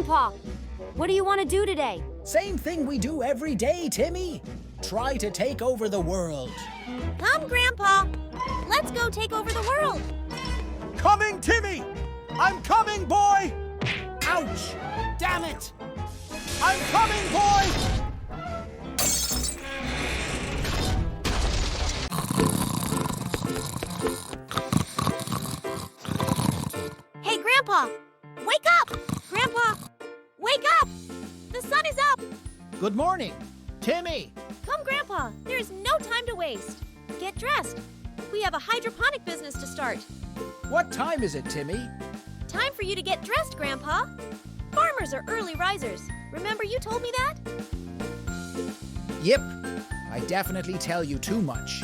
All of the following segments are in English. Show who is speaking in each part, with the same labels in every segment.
Speaker 1: Grandpa. What do you want to do today?
Speaker 2: Same thing we do every day, Timmy. Try to take over the world.
Speaker 3: Come, Grandpa. Let's go take over the world.
Speaker 4: Coming, Timmy! I'm coming, boy!
Speaker 2: Ouch! Damn it!
Speaker 4: I'm coming, boy!
Speaker 3: Hey, Grandpa! Wake up! Grandpa! Wake up! The sun is up!
Speaker 2: Good morning, Timmy.
Speaker 3: Come, Grandpa. There is no time to waste. Get dressed. We have a hydroponic business to start.
Speaker 2: What time is it, Timmy?
Speaker 3: Time for you to get dressed, Grandpa. Farmers are early risers. Remember you told me that?
Speaker 2: Yep. I definitely tell you too much.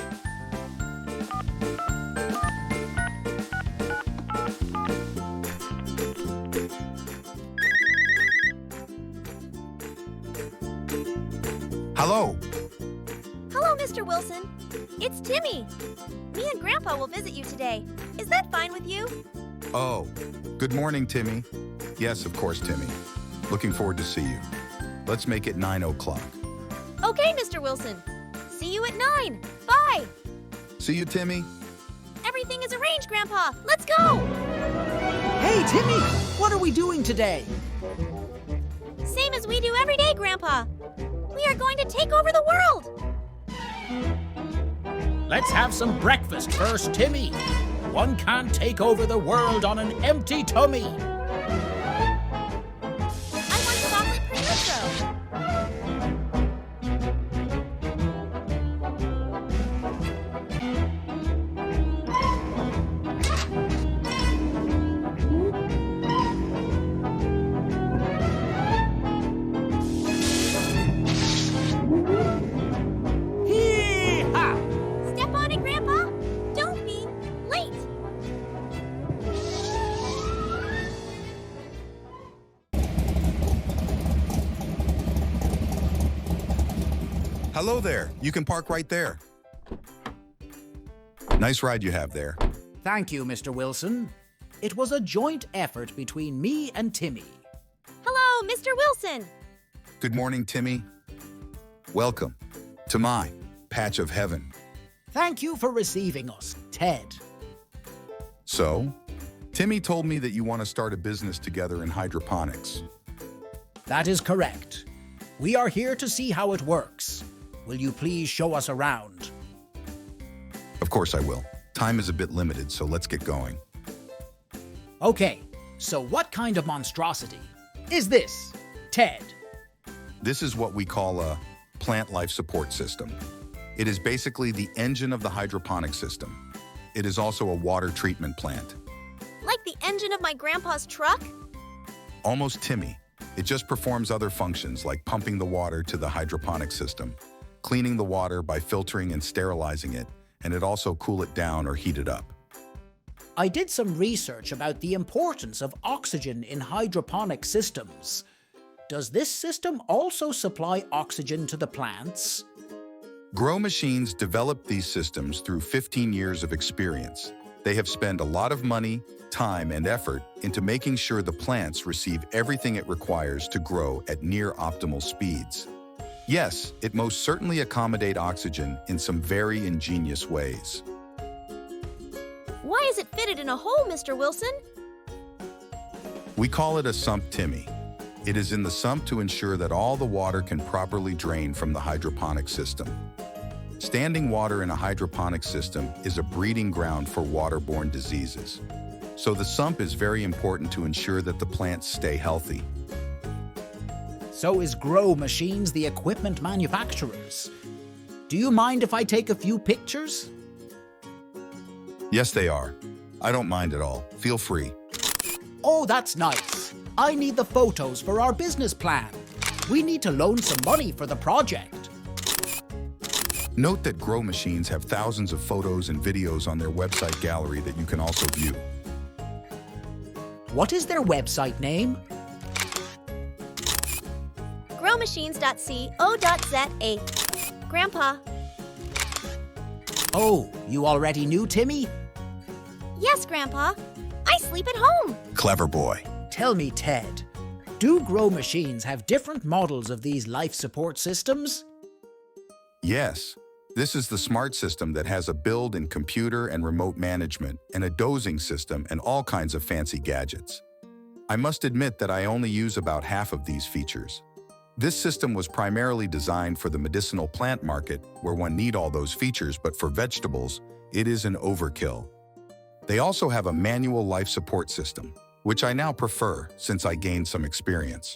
Speaker 5: Hello.
Speaker 3: Hello, Mr. Wilson. It's Timmy. Me and Grandpa will visit you today. Is that fine with you?
Speaker 5: Oh, good morning, Timmy. Yes, of course, Timmy. Looking forward to see you. Let's make it 9 o'clock.
Speaker 3: Okay, Mr. Wilson. See you at 9. Bye.
Speaker 5: See you, Timmy.
Speaker 3: Everything is arranged, Grandpa. Let's go.
Speaker 2: Hey, Timmy! What are we doing today?
Speaker 3: Same as we do every day, Grandpa. We are going to take over the world.
Speaker 2: Let's have some breakfast first, Timmy. One can't take over the world on an empty tummy.
Speaker 3: I want chocolate prosciutto.
Speaker 2: Hee-ha!
Speaker 3: Step on it, Grandpa. Don't be late.
Speaker 5: Hello there. You can park right there. Nice ride you have there.
Speaker 2: Thank you, Mr. Wilson. It was a joint effort between me and Timmy.
Speaker 3: Hello, Mr. Wilson.
Speaker 5: Good morning, Timmy. Welcome to my patch of heaven.
Speaker 2: Thank you for receiving us, Ted.
Speaker 5: So, Timmy told me that you want to start a business together in hydroponics.
Speaker 2: That is correct. We are here to see how it works. Will you please show us around?
Speaker 5: Of course I will. Time is a bit limited, so let's get going.
Speaker 2: Okay, so what kind of monstrosity is this, Ted?
Speaker 5: This is what we call a plant life support system. It is basically the engine of the hydroponic system. It is also a water treatment plant.
Speaker 3: Like the engine of my grandpa's truck?
Speaker 5: Almost Timmy. It just performs other functions like pumping the water to the hydroponic system, cleaning the water by filtering and sterilizing it, and it also cool it down or heat it up.
Speaker 2: I did some research about the importance of oxygen in hydroponic systems. Does this system also supply oxygen to the plants?
Speaker 5: Grow Machines developed these systems through 15 years of experience. They have spent a lot of money, time, and effort into making sure the plants receive everything it requires to grow at near optimal speeds. Yes, it most certainly accommodates oxygen in some very ingenious ways.
Speaker 3: Why is it fitted in a hole, Mr. Wilson?
Speaker 5: We call it a sump, Timmy. It is in the sump to ensure that all the water can properly drain from the hydroponic system. Standing water in a hydroponic system is a breeding ground for waterborne diseases. So the sump is very important to ensure that the plants stay healthy.
Speaker 2: So is Grow Machines the equipment manufacturers? Do you mind if I take a few pictures?
Speaker 5: Yes, they are. I don't mind at all. Feel free.
Speaker 2: Oh, that's nice. I need the photos for our business plan. We need to loan some money for the project.
Speaker 5: Note that Grow Machines have thousands of photos and videos on their website gallery that you can also view.
Speaker 2: What is their website name?
Speaker 3: Growmachines.co.za. Grandpa.
Speaker 2: Oh, you already knew Timmy?
Speaker 3: Yes, Grandpa. I sleep at home.
Speaker 5: Clever boy.
Speaker 2: Tell me, Ted, Do grow machines have different models of these life support systems?
Speaker 5: Yes, this is the smart system that has a built-in computer and remote management and a dosing system and all kinds of fancy gadgets. I must admit that I only use about half of these features. This system was primarily designed for the medicinal plant market where one need all those features, but for vegetables, it is an overkill. They also have a manual life support system, which I now prefer since I gained some experience.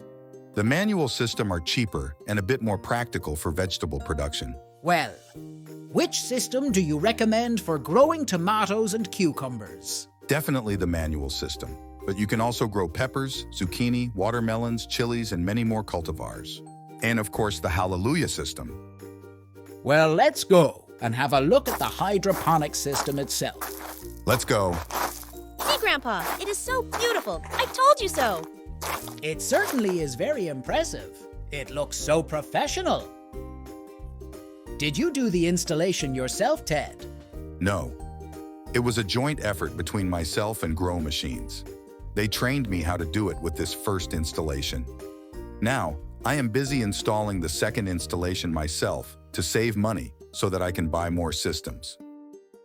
Speaker 5: The manual system are cheaper and a bit more practical for vegetable production.
Speaker 2: Well, which system do you recommend for growing tomatoes and cucumbers?
Speaker 5: Definitely the manual system, but you can also grow peppers, zucchini, watermelons, chilies, and many more cultivars. And of course, the Hallelujah system.
Speaker 2: Well, let's go and have a look at the hydroponic system itself.
Speaker 5: Let's go.
Speaker 3: Hey, Grandpa, it is so beautiful. I told you so.
Speaker 2: It certainly is very impressive. It looks so professional. Did you do the installation yourself, Ted?
Speaker 5: No. It was a joint effort between myself and Grow Machines. They trained me how to do it with this first installation. Now, I am busy installing the second installation myself to save money so that I can buy more systems.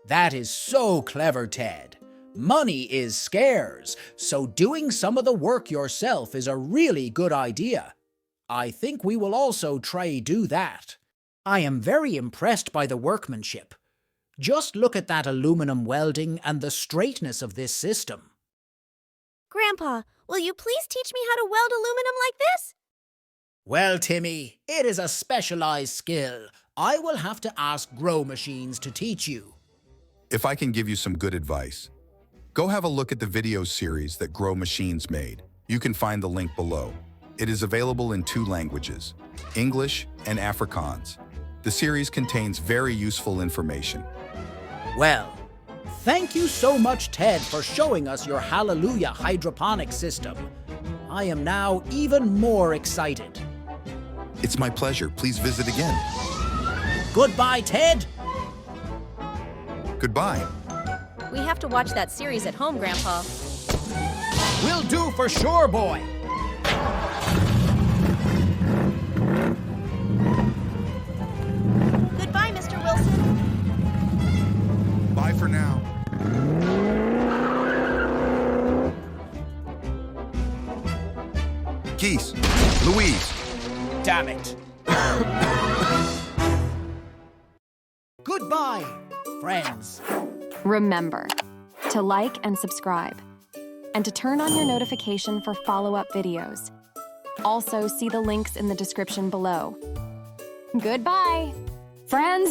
Speaker 2: That is so clever, Ted. Money is scarce, so doing some of the work yourself is a really good idea. I think we will also try do that. I am very impressed by the workmanship. Just look at that aluminum welding and the straightness of this system.
Speaker 3: Grandpa, will you please teach me how to weld aluminum like this?
Speaker 2: Well, Timmy, it is a specialized skill. I will have to ask Grow Machines to teach you.
Speaker 5: If I can give you some good advice, go have a look at the video series that Grow Machines made. You can find the link below. It is available in 2 languages, English and Afrikaanse. The series contains very useful information.
Speaker 2: Well, thank you so much, Ted, for showing us your Hallelujah hydroponic system. I am now even more excited.
Speaker 5: It's my pleasure. Please visit again.
Speaker 2: Goodbye, Ted.
Speaker 5: Goodbye.
Speaker 3: We have to watch that series at home, Grandpa.
Speaker 2: Will do for sure, boy.
Speaker 3: Goodbye, Mr. Wilson.
Speaker 5: Bye for now. Geese, Louise.
Speaker 2: Damn it. Goodbye, friends.
Speaker 6: Remember to like and subscribe, and to turn on your notification for follow-up videos. Also, see the links in the description below. Goodbye, friends!